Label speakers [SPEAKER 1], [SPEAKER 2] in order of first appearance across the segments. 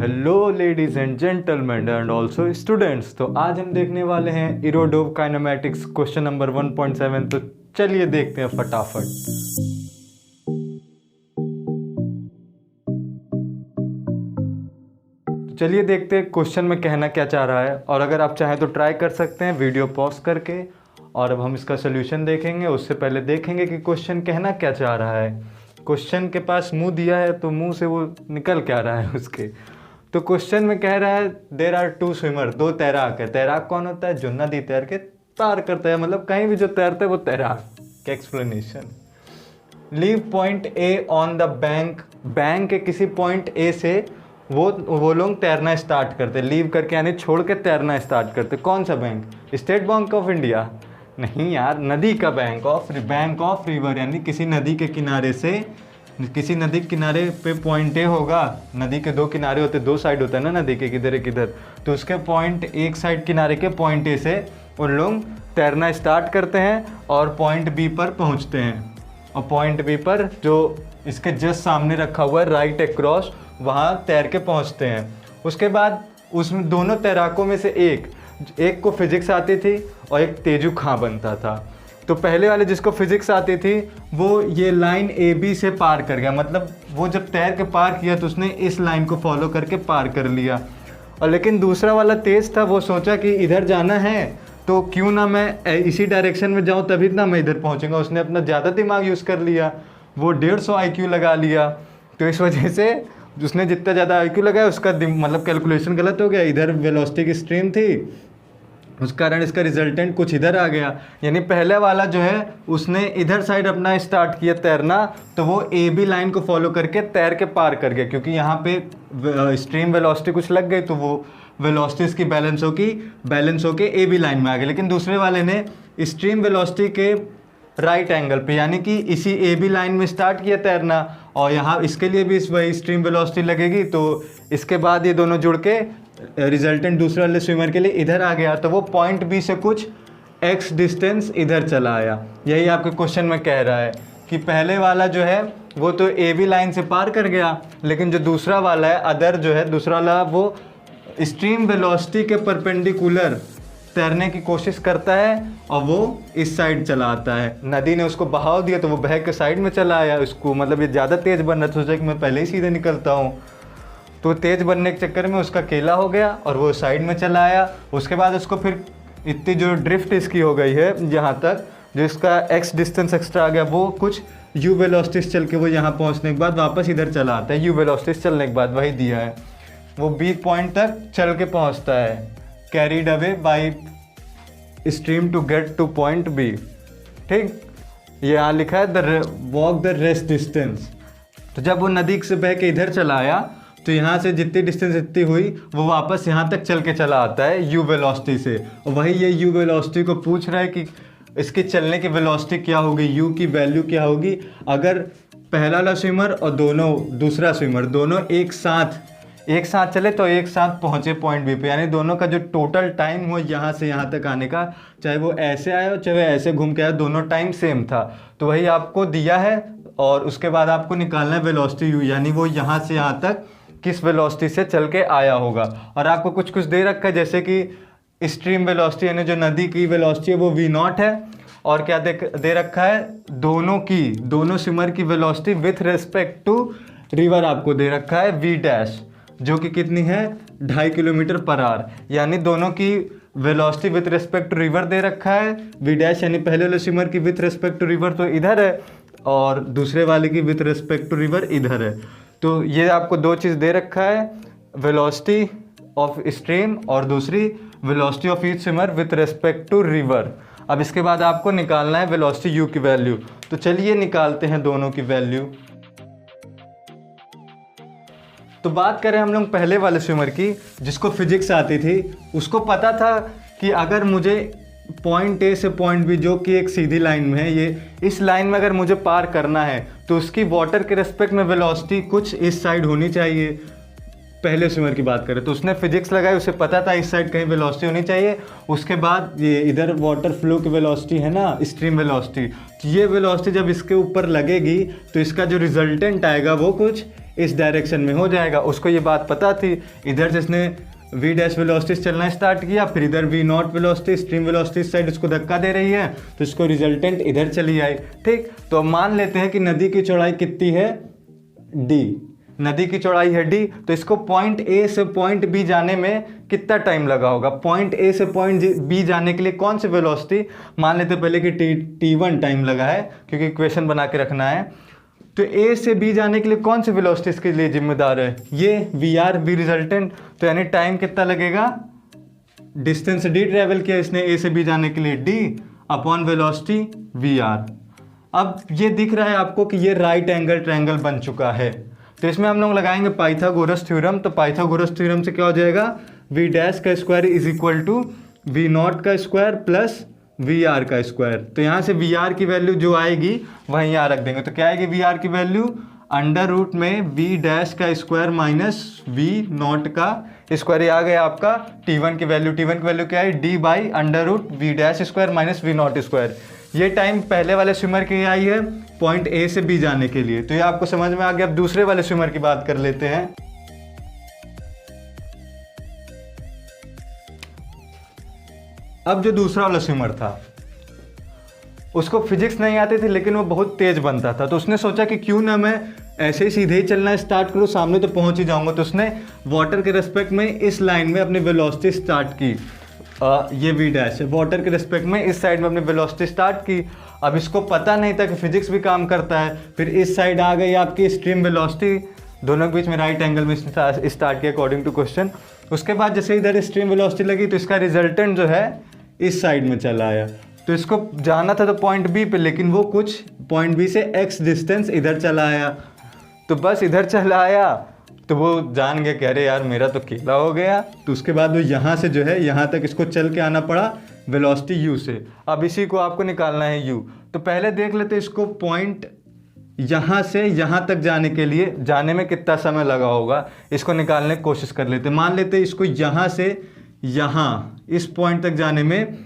[SPEAKER 1] Hello ladies and gentleman and also students. तो आज हम देखने वाले हैं इरोडोव काइनेमैटिक्स क्वेश्चन नंबर 1.7। तो चलिए देखते हैं फटाफट। तो चलिए देखते हैं क्वेश्चन में कहना क्या चाह रहा है, और अगर आप चाहें तो ट्राई कर सकते हैं वीडियो पॉज करके। और अब हम इसका सोल्यूशन देखेंगे, उससे पहले देखेंगे कि क्वेश्चन कहना क्या चाह रहा है। क्वेश्चन के पास मुंह दिया है तो मुंह से वो निकल क्या रहा है उसके। तो क्वेश्चन में कह रहा है देयर आर टू स्विमर, दो तैराक है। तैराक कौन होता है? जो नदी तैर के पार करता है, मतलब कहीं भी जो तैरता है वो तैराक। क्या explanation. Leave point A on the bank, bank के किसी पॉइंट ए से वो लोग तैरना स्टार्ट करते। लीव करके यानी छोड़ के तैरना स्टार्ट करते। कौन सा bank? State bank of India नहीं यार, नदी का बैंक ऑफ रिवर, यानी किसी नदी के किनारे से, किसी नदी के किनारे पे पॉइंट ए होगा। नदी के दो किनारे होते, दो साइड होता है ना नदी के, किधर एक इधर। तो उसके पॉइंट एक साइड किनारे के पॉइंट ए से उन लोग तैरना स्टार्ट करते हैं और पॉइंट बी पर पहुंचते हैं। और पॉइंट बी पर जो इसके जस्ट सामने रखा हुआ है राइट अक्रॉस, वहाँ तैर के पहुँचते हैं। उसके बाद उसमें दोनों तैराकों में से एक को फिजिक्स आती थी और एक तेजू खां बनता था। तो पहले वाले जिसको फिजिक्स आती थी वो ये लाइन ए बी से पार कर गया, मतलब वो जब तैर के पार किया तो उसने इस लाइन को फॉलो करके पार कर लिया। और लेकिन दूसरा वाला तेज था, वो सोचा कि इधर जाना है तो क्यों ना मैं इसी डायरेक्शन में जाऊँ, तभी ना मैं इधर पहुँचूंगा। उसने अपना ज़्यादा दिमाग यूज़ कर लिया, वो 150 IQ लगा लिया। तो इस वजह से उसने जितना ज़्यादा IQ लगाया उसका मतलब कैलकुलेशन गलत हो गया। इधर वेलोसिटी की स्ट्रीम थी, उस कारण इसका रिजल्टेंट कुछ इधर आ गया। यानी पहले वाला जो है उसने इधर साइड अपना स्टार्ट किया तैरना, तो वो ए बी लाइन को फॉलो करके तैर के पार कर गया, क्योंकि यहाँ पे स्ट्रीम वेलोसिटी कुछ लग गई तो वो वेलोसिटी इसकी बैलेंस होके ए बी लाइन में आ गई। लेकिन दूसरे वाले ने स्ट्रीम वेलोसिटी के राइट एंगल पे, यानी कि इसी ए बी लाइन में स्टार्ट किया तैरना, और यहाँ इसके लिए भी वही स्ट्रीम वेलोसिटी लगेगी। तो इसके बाद ये दोनों जुड़ के रिजल्टेंट दूसरे वाले स्विमर के लिए इधर आ गया। तो वो पॉइंट बी से कुछ x डिस्टेंस इधर चला आया। यही आपके क्वेश्चन में कह रहा है कि पहले वाला जो है वो तो ए बी लाइन से पार कर गया, लेकिन जो दूसरा वाला है अदर जो है दूसरा वाला, वो स्ट्रीम वेलोसिटी के परपेंडिकुलर तैरने की कोशिश करता है और वो इस साइड चला आता है। नदी ने उसको बहाव दिया तो वो बह के साइड में चला आया। उसको मतलब ये ज़्यादा तेज़ बन रहा था, सोचा कि मैं पहले ही सीधे निकलता हूँ। तो तेज़ बनने के चक्कर में उसका केला हो गया और वो साइड में चला आया। उसके बाद उसको फिर इतनी जो ड्रिफ्ट इसकी हो गई है यहाँ तक, जो इसका x डिस्टेंस एक्स्ट्रा आ गया, वो कुछ u वेलोसिटी चल के वो यहाँ पहुँचने के बाद वापस इधर चला आता है। u वेलोसिटी चलने के बाद वही दिया है, वो बी पॉइंट तक चल के पहुँचता है, carried away by stream to get to point B. ठीक, ये यहाँ लिखा है वॉक द रेस्ट डिस्टेंस। तो जब वो नदी से बह के इधर चला आया तो यहाँ से जितनी डिस्टेंस इतनी हुई वो वापस यहाँ तक चल के चला आता है यू वेलोसिटी से। और वही ये यू वेलोसिटी को पूछ रहा है कि इसके चलने की वेलोसिटी क्या होगी, यू की वैल्यू क्या होगी अगर पहला वाला स्विमर और दूसरा स्विमर दोनों एक साथ चले तो एक साथ पहुँचे पॉइंट बी पे। यानी दोनों का जो टोटल टाइम हो यहाँ से यहाँ तक आने का, चाहे वो ऐसे आया हो चाहे वो ऐसे घूम के आया, दोनों टाइम सेम था। तो वही आपको दिया है और उसके बाद आपको निकालना है वेलोसिटी यू, यानी वो यहाँ से यहाँ तक किस वेलोसिटी से चल के आया होगा। और आपको कुछ दे रखा है, जैसे कि स्ट्रीम वेलोसिटी यानी जो नदी की वेलोसिटी है वो v0 है, और क्या दे रखा है दोनों स्विमर की velocity with respect to river आपको दे रखा है v', जो कि कितनी है 2.5 किलोमीटर पर आवर। यानी दोनों की velocity with respect to river दे रखा है v', यानी पहले वाले स्विमर की विथ रेस्पेक्ट टू रिवर तो इधर है और दूसरे वाले की विथ रेस्पेक्ट टू रिवर इधर है। तो ये आपको दो चीज़ दे रखा है, वेलोसिटी ऑफ स्ट्रीम और दूसरी velocity of each swimmer with respect to river. अब इसके बाद आपको निकालना है वेलोसिटी यू की वैल्यू। तो चलिए निकालते हैं दोनों की वैल्यू। तो बात करें हम लोग पहले वाले स्विमर की, जिसको फिजिक्स आती थी। उसको पता था कि अगर मुझे पॉइंट ए से पॉइंट बी, जो कि एक सीधी लाइन में है, ये इस लाइन में अगर मुझे पार करना है तो उसकी वाटर के रेस्पेक्ट में वेलोसिटी कुछ इस साइड होनी चाहिए। पहले स्विमर की बात करें तो उसने फिजिक्स लगाई, उसे पता था इस साइड कहीं वेलोसिटी होनी चाहिए। उसके बाद ये इधर वाटर फ्लो की वेलोसिटी है ना, स्ट्रीम वेलोसिटी, तो ये वेलोसिटी जब इसके ऊपर लगेगी तो इसका जो रिजल्टेंट आएगा वो कुछ इस डायरेक्शन में हो जाएगा। उसको ये बात पता थी, इधर से इसने v डैश वेलोसिटी चलना स्टार्ट किया, फिर इधर v not velocity stream velocity इस साइड इसको धक्का दे रही है, तो इसको रिजल्टेंट इधर चली आई। ठीक, तो मान लेते हैं कि नदी की चौड़ाई कितनी है, d, नदी की चौड़ाई है d, तो इसको पॉइंट A से पॉइंट B जाने में कितना टाइम लगा होगा। पॉइंट A से पॉइंट B जाने के लिए कौन सी वेलोसिटी, मान लेते पहले कि t1 टाइम लगा है, क्योंकि इक्वेशन बना के रखना है। तो A से B जाने के लिए कौन सी वेलोसिटी इसके लिए जिम्मेदार है, ये v रिजल्टेंट। तो यानी टाइम कितना लगेगा, डिस्टेंस d ट्रेवल किया इसने A से B जाने के लिए d अपॉन वेलोसिटी vr। अब ये दिख रहा है आपको कि ये राइट एंगल ट्रायंगल बन चुका है, तो इसमें हम लोग लगाएंगे पाइथागोरस थ्योरम। तो पाइथागोरस थ्योरम से क्या हो जाएगा, v डैश का square is equal to v not का स्क्वायर प्लस vr का स्क्वायर। तो यहाँ से vr की वैल्यू जो आएगी वहीं यहाँ रख देंगे। तो क्या आएगी vr की वैल्यू, अंडर रूट में v डैश का स्क्वायर माइनस v नॉट का स्क्वायर। ये आ गया आपका t1 की वैल्यू। t1 की वैल्यू क्या है, d by under root v dash square minus v not square. ये टाइम पहले वाले स्विमर की आई है पॉइंट A से B जाने के लिए, तो ये आपको समझ में आ गया। अब दूसरे वाले स्विमर की बात कर लेते हैं। अब जो दूसरा वाला स्विमर था उसको फिजिक्स नहीं आती थी, लेकिन वो बहुत तेज बनता था, तो उसने सोचा कि क्यों ना मैं ऐसे ही सीधे ही चलना स्टार्ट करूँ, सामने तो पहुंच ही जाऊंगा। तो उसने वाटर के रेस्पेक्ट में इस लाइन में अपनी वेलोसिटी स्टार्ट की, ये v डैश है, वाटर के रेस्पेक्ट में इस साइड में अपनी वेलोसिटी स्टार्ट की। अब इसको पता नहीं था कि फिजिक्स भी काम करता है। फिर इस साइड आ गई आपकी स्ट्रीम वेलोसिटी, दोनों के बीच में राइट एंगल में स्टार्ट किया अकॉर्डिंग टू क्वेश्चन। उसके बाद जैसे इधर स्ट्रीम वेलोसिटी लगी तो इसका रिजल्टेंट जो है इस साइड में चला आया। तो इसको जाना था तो पॉइंट बी पे, लेकिन वो कुछ पॉइंट बी से x डिस्टेंस इधर चला आया। तो बस इधर चला आया तो वो जान गया कि अरे यार मेरा तो केला हो गया। तो उसके बाद वो यहाँ से जो है यहाँ तक इसको चल के आना पड़ा वेलोसिटी u से। अब इसी को आपको निकालना है u। तो पहले देख लेते इसको, पॉइंट यहाँ से यहाँ तक जाने के लिए जाने में कितना समय लगा होगा, इसको निकालने की कोशिश कर लेते। मान लेते इसको यहाँ से यहाँ इस पॉइंट तक जाने में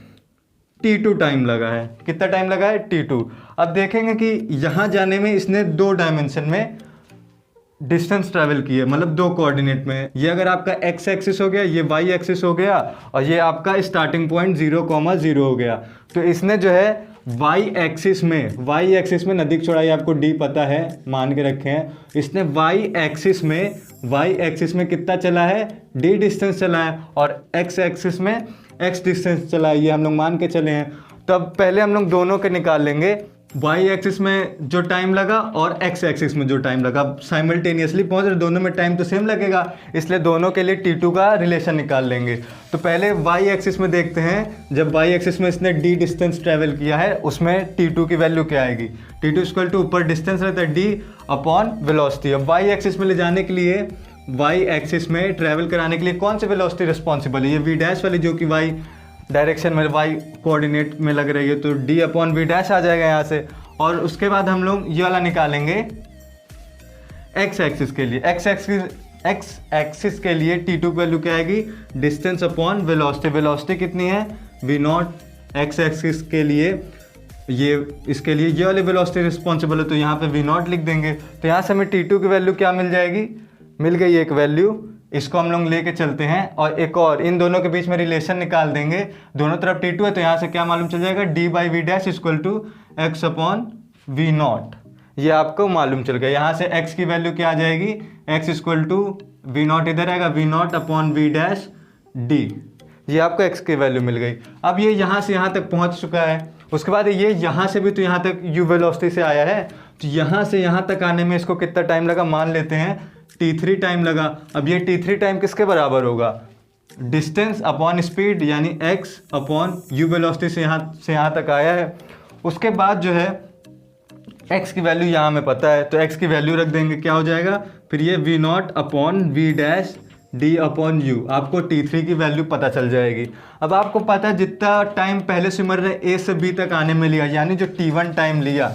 [SPEAKER 1] t2 टाइम लगा है। कितना टाइम लगा है, t2। अब देखेंगे कि यहाँ जाने में इसने 2 डायमेंशन में डिस्टेंस ट्रैवल की है, मतलब 2 कोऑर्डिनेट में। ये अगर आपका x एक्सिस हो गया, ये y एक्सिस हो गया, और ये आपका स्टार्टिंग पॉइंट 0,0 हो गया। तो इसने जो है y एक्सिस में नदी की चौड़ाई आपको d पता है, मान के रखे हैं। इसने y एक्सिस में कितना चला है, d डिस्टेंस चला है, और x एक्सिस में x डिस्टेंस चला है, ये हम लोग मान के चले हैं। तो अब पहले हम लोग दोनों के निकाल लेंगे, y एक्सिस में जो टाइम लगा और x एक्सिस में जो टाइम लगा। अब साइमल्टेनियसली पहुंच रहे, दोनों में टाइम तो सेम लगेगा, इसलिए दोनों के लिए t2 का रिलेशन निकाल लेंगे। तो पहले y एक्सिस में देखते हैं, जब y एक्सिस में इसने d डिस्टेंस ट्रैवल किया है उसमें t2 की वैल्यू क्या आएगी। t2 इक्वल टू ऊपर डिस्टेंस रहता है d अपॉन वेलोसिटी। अब y एक्सिस में ले जाने के लिए, y एक्सिस में ट्रैवल कराने के लिए कौन सी वेलोसिटी रिस्पॉन्सिबल है, ये v डैश वाली जो कि y डायरेक्शन में y कोऑर्डिनेट में लग रही है, तो d अपॉन v डैश आ जाएगा यहाँ से। और उसके बाद हम लोग ये वाला निकालेंगे x एक्सिस के लिए। x एक्सिस के लिए t2 की वैल्यू क्या आएगी, डिस्टेंस अपॉन वेलोसिटी। वेलोसिटी कितनी है, v नॉट। x एक्सिस के लिए ये, इसके लिए ये वाली वेलोसिटी रिस्पॉन्सिबल है, तो यहाँ पे v नॉट लिख देंगे। तो यहाँ से हमें t2 की वैल्यू क्या मिल जाएगी, मिल गई एक वैल्यू। इसको हम लोग लेके चलते हैं और एक और, इन दोनों के बीच में रिलेशन निकाल देंगे। दोनों तरफ t2 है, तो यहाँ से क्या मालूम चल जाएगा, d by we dash equal to x upon V not. ये आपको मालूम चल गया। यहाँ से x की वैल्यू क्या आ जाएगी, x equal to V not इधर आएगा, V not upon we dash d। ये आपको x की वैल्यू मिल गई। अब ये यहाँ से यहाँ तक पहुँच चुका है। उसके बाद ये यहाँ से भी तो यहाँ तक u वेलोसिटी से आया है, तो यहाँ से यहाँ तक आने में इसको कितना टाइम लगा, मान लेते हैं t3 टाइम लगा। अब ये t3 टाइम किसके बराबर होगा, डिस्टेंस अपॉन स्पीड, यानी x अपॉन u वेलोसिटी से यहाँ तक आया है। उसके बाद जो है x की वैल्यू यहाँ में पता है, तो x की वैल्यू रख देंगे, क्या हो जाएगा फिर ये v not upon we dash d upon u। आपको t3 की वैल्यू पता चल जाएगी। अब आपको पता है जितना टाइम पहले स्विमर ने a से b तक आने में लिया, यानी जो t1 टाइम लिया,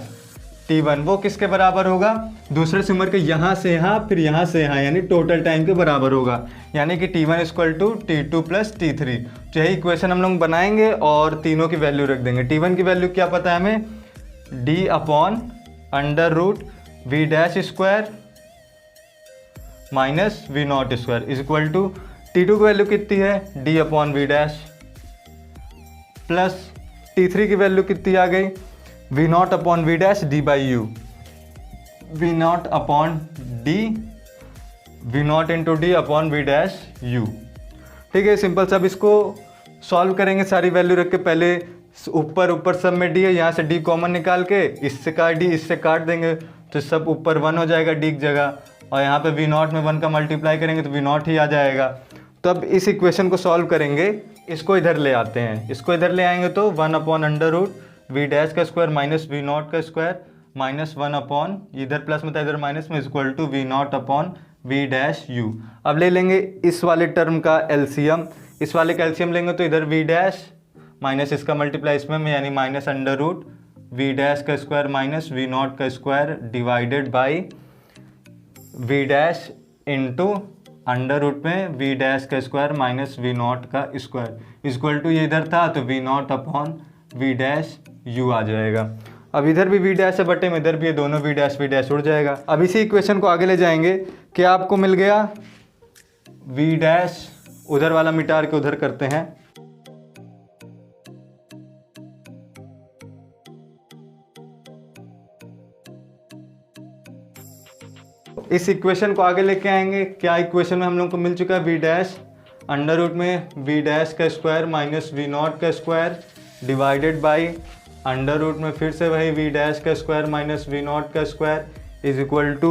[SPEAKER 1] t1 वो किसके बराबर होगा, दूसरे स्विमर के यहाँ से यहाँ फिर यहाँ से यहाँ, यानी टोटल टाइम के बराबर होगा। यानी कि t1 equal to t2 plus t3। तो यही इक्वेशन हम लोग बनाएंगे और तीनों की वैल्यू रख देंगे। t1 की वैल्यू क्या पता है हमें, d upon under root we dash square minus we not square is equal to T2 की वैल्यू कितनी है d upon we dash plus T3 की वैल्यू कितनी आ गई V not upon we dash D by U, V not upon D, V not into D upon we dash U. ठीक है, simple सब इसको सॉल्व करेंगे, सारी वैल्यू रख के पहले ऊपर सब में डी है, यहाँ से डी कॉमन निकाल के इससे काट डी इससे काट देंगे तो सब ऊपर 1 हो जाएगा डी की जगह, और यहाँ पे वी नॉट में 1 का मल्टीप्लाई करेंगे तो वी नॉट ही आ जाएगा। तो अब इस इक्वेशन को सॉल्व करेंगे, इसको इधर ले आते हैं, इसको इधर ले आएंगे तो 1 upon under root we dash का स्क्वायर माइनस वी नॉट का स्क्वायर माइनस 1 अपॉन इधर प्लस में था इधर माइनस में equal to V not upon we dash U. अब ले लेंगे इस वाले टर्म का एलसीएम, इस वाले का एलसीएम लेंगे तो इधर वी डैश माइनस इसका मल्टीप्लाई इसमें यानी minus under root we dash का स्क्वायर माइनस वी नॉट का square divided by we dash into under root में वी डैश का स्क्वायर माइनस वी नॉट का स्क्वायर इक्वल टू ये इधर था तो v not upon we dash u आ जाएगा। अब इधर भी वी डैश है बटे में इधर भी है, दोनों वी डैश उड़ जाएगा। अब इसी इक्वेशन को आगे ले जाएंगे, क्या आपको मिल गया वी डैश, उधर वाला मिटार के उधर करते हैं, इस इक्वेशन को आगे लेके आएंगे। क्या इक्वेशन में हम लोग को मिल चुका है वी डैश अंडर रूट में वी डैश का स्क्वायर माइनस वी नॉट का square divided by under root में फिर से वही वी डैश का स्क्वायर माइनस वी नॉट का square is equal to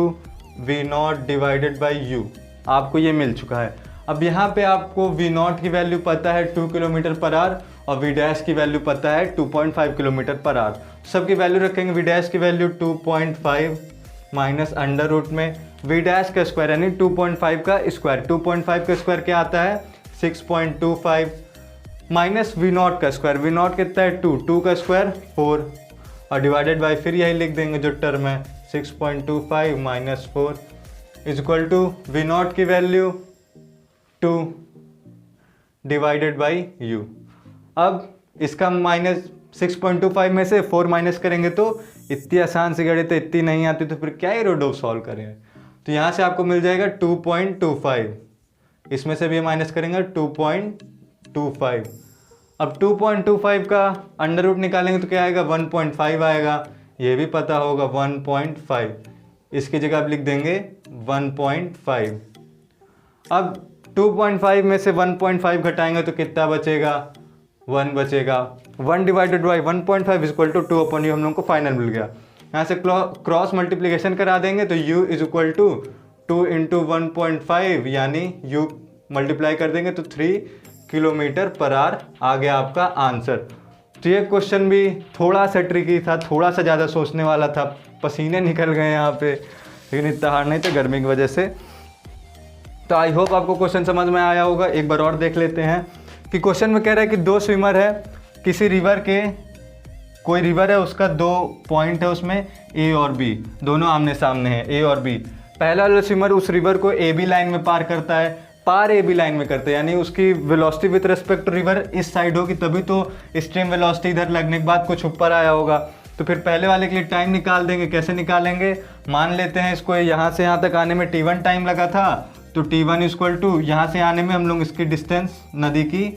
[SPEAKER 1] V not divided by U. आपको ये मिल चुका है। अब यहाँ पे आपको वी नॉट की वैल्यू पता है 2 किलोमीटर पर आवर और वी डैश की वैल्यू पता है 2.5 किलोमीटर पर आवर। सबकी वैल्यू रखेंगे, वी डैश की वैल्यू 2.5 माइनस अंडर रूट में वी डैश का स्क्वायर यानी 2.5 का स्क्वायर, 2.5 का स्क्वायर क्या आता है 6.25 माइनस वी नॉट का स्क्वायर, वी नॉट कितना है 2 का स्क्वायर 4 और डिवाइडेड बाई फिर यही लिख देंगे जो टर्म है 6.25 minus 4 is equal to V not की वैल्यू 2 डिवाइडेड बाई यू। अब इसका माइनस 6.25 में से 4 माइनस करेंगे तो इतनी आसान सी गणित इतनी नहीं आती तो फिर क्या ही रोडोव सॉल्व करें। तो यहाँ से आपको मिल जाएगा 2.25, इसमें से भी माइनस करेंगे 2.25। अब 2.25 का अंडर रूट निकालेंगे तो क्या आएगा 1.5 आएगा, ये भी पता होगा 1.5, इसकी जगह आप लिख देंगे 1.5। अब 2.5 में से 1.5 घटाएंगे तो कितना बचेगा 1 बचेगा, 1 divided by 1.5 equal to 2 upon U हम लोग को फाइनल मिल गया। यहाँ से क्रॉस मल्टीप्लिकेशन करा देंगे तो u is equal to 2 into 1.5 यानी u मल्टीप्लाई कर देंगे तो 3 किलोमीटर पर आवर आ गया आपका आंसर। तो ये क्वेश्चन भी थोड़ा सा ट्रिकी था, थोड़ा सा ज़्यादा सोचने वाला था, पसीने निकल गए यहाँ पे, लेकिन इतना हार्ड नहीं था गर्मी की वजह से। तो आई होप आपको क्वेश्चन समझ में आया होगा। एक बार और देख लेते हैं कि क्वेश्चन में कह रहा है कि 2 स्विमर है, किसी रिवर के, कोई रिवर है उसका 2 पॉइंट है, उसमें ए और बी दोनों आमने सामने हैं, ए और बी। पहला वाला स्विमर उस रिवर को ए बी लाइन में पार करता है, पार ए बी लाइन में करते हैं यानी उसकी velocity with respect to river इस साइड होगी, तभी तो स्ट्रीम वेलोसिटी इधर लगने के बाद कुछ ऊपर आया होगा। तो फिर पहले वाले के लिए टाइम निकाल देंगे, कैसे निकालेंगे, मान लेते हैं इसको यहाँ से यहाँ तक आने में T1 टाइम लगा था तो T1 इक्वल टू यहाँ से आने में हम लोग इसकी डिस्टेंस नदी की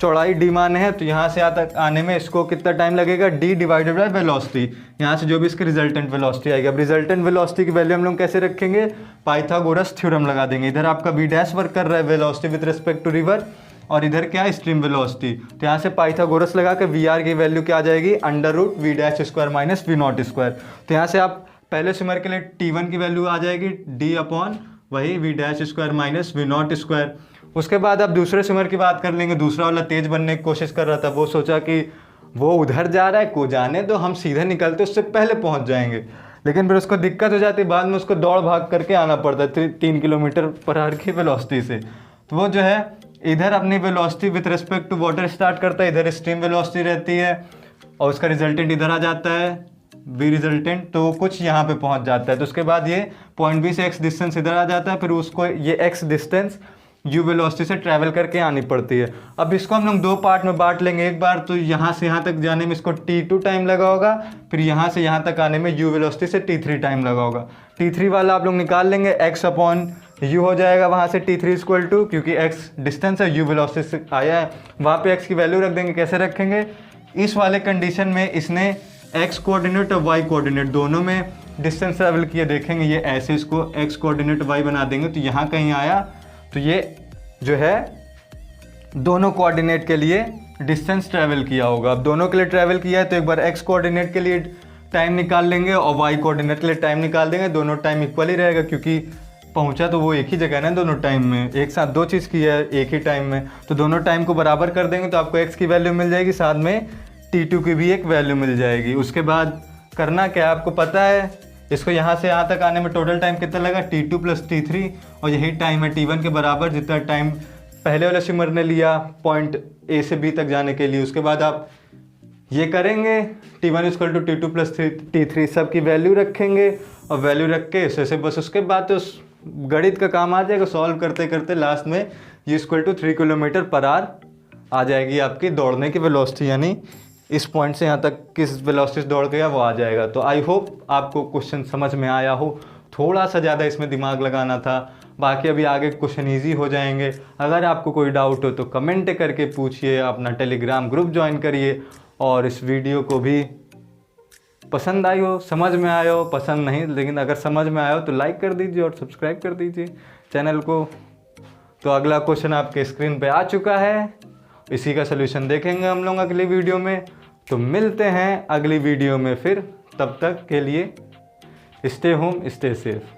[SPEAKER 1] चौड़ाई d माने है तो यहाँ से यहाँ तक आने में इसको कितना टाइम लगेगा d डिवाइडेड बाय वेलोसिटी, यहाँ से जो भी इसकी रिजल्टेंट वेलोसिटी आएगी। अब रिजल्टेंट वेलोसिटी की वैल्यू हम लोग कैसे रखेंगे, पाइथागोरस थ्योरम लगा देंगे। इधर आपका v डैश वर्क कर रहा है velocity with respect to river और इधर क्या है स्ट्रीम वेलोसिटी, तो यहाँ से पाइथागोरस लगा के वी की वैल्यू क्या आ जाएगी under root we dash square minus we not square. तो यहाँ से आप पहले स्विमर के लिए T1 की वैल्यू आ जाएगी d अपॉन वही V dash square minus we not square. उसके बाद आप दूसरे स्विमर की बात कर लेंगे, दूसरा वाला तेज बनने की कोशिश कर रहा था, वो सोचा कि वो उधर जा रहा है को जाने तो हम सीधे निकलते उससे पहले पहुंच जाएंगे, लेकिन फिर उसको दिक्कत हो जाती है, बाद में उसको दौड़ भाग करके आना पड़ता है 3 किलोमीटर पर आवर की वेलोसिटी से। तो वो जो है इधर अपनी velocity with respect to water start करता है, इधर स्ट्रीम वेलोसिटी रहती है और उसका रिजल्टेंट इधर आ जाता है बी रिजल्टेंट, तो कुछ यहाँ पे पहुँच जाता है। तो उसके बाद ये पॉइंट बी से एक्स डिस्टेंस इधर आ जाता है, फिर उसको ये एक्स डिस्टेंस यू वेलोसिटी से ट्रैवल करके आनी पड़ती है। अब इसको हम लोग 2 पार्ट में बांट लेंगे, एक बार तो यहाँ से यहाँ तक जाने में इसको T2 टाइम लगा होगा, फिर यहाँ से यहाँ तक आने में यू वेलोसिटी से T3 टाइम लगा होगा। T3 वाला आप लोग निकाल लेंगे, x अपॉन u हो जाएगा वहाँ से t3 इक्वल टू, क्योंकि x डिस्टेंस है, u वेलोसिटी से आया है, वहाँ पे x की वैल्यू रख देंगे। कैसे रखेंगे, इस वाले कंडीशन में इसने x कोऑर्डिनेट और y कोऑर्डिनेट दोनों में डिस्टेंस ट्रैवल किए, देखेंगे ये ऐसे इसको x कोऑर्डिनेट y बना देंगे तो यहाँ कहीं आया, तो ये जो है दोनों कोऑर्डिनेट के लिए डिस्टेंस ट्रैवल किया होगा। अब दोनों के लिए ट्रैवल किया है तो एक बार x कोऑर्डिनेट के लिए टाइम निकाल लेंगे और y कोऑर्डिनेट के लिए टाइम निकाल देंगे, दोनों टाइम इक्वल ही रहेगा क्योंकि पहुंचा तो वो एक ही जगह है ना, दोनों टाइम में एक साथ दो चीज़ की है एक ही टाइम में, तो दोनों टाइम को बराबर कर देंगे तो आपको x की वैल्यू मिल जाएगी, साथ में t2 की भी एक वैल्यू मिल जाएगी। उसके बाद करना क्या है आपको पता है, इसको यहाँ से यहाँ तक आने में टोटल टाइम कितना लगा, t2 प्लस t3, और यही टाइम है t1 के बराबर जितना टाइम पहले वाले स्विमर ने लिया पॉइंट A से B तक जाने के लिए। उसके बाद आप ये करेंगे t1 equal to t2 plus t3 सब की वैल्यू रखेंगे और वैल्यू रख के ऐसे बस उसके बाद तो गणित का काम आ जाएगा, सॉल्व करते करते लास्ट में ये equal to 3 kilometre per hour आ जाएगी आपकी दौड़ने की वेलोसिटी, यानी इस पॉइंट से यहाँ तक किस वेलोसिटी से दौड़ गया वो आ जाएगा। तो आई होप आपको क्वेश्चन समझ में आया हो, थोड़ा सा ज़्यादा इसमें दिमाग लगाना था, बाकी अभी आगे क्वेश्चन ईजी हो जाएंगे। अगर आपको कोई डाउट हो तो कमेंट करके पूछिए, अपना टेलीग्राम ग्रुप ज्वाइन करिए, और इस वीडियो को भी पसंद आई हो, समझ में आया हो, पसंद नहीं लेकिन अगर समझ में आया हो तो लाइक कर दीजिए और सब्सक्राइब कर दीजिए चैनल को। तो अगला क्वेश्चन आपके स्क्रीन पे आ चुका है, इसी का सलूशन देखेंगे हम लोग अगली वीडियो में। तो मिलते हैं अगली वीडियो में फिर, तब तक के लिए स्टे होम स्टे सेफ।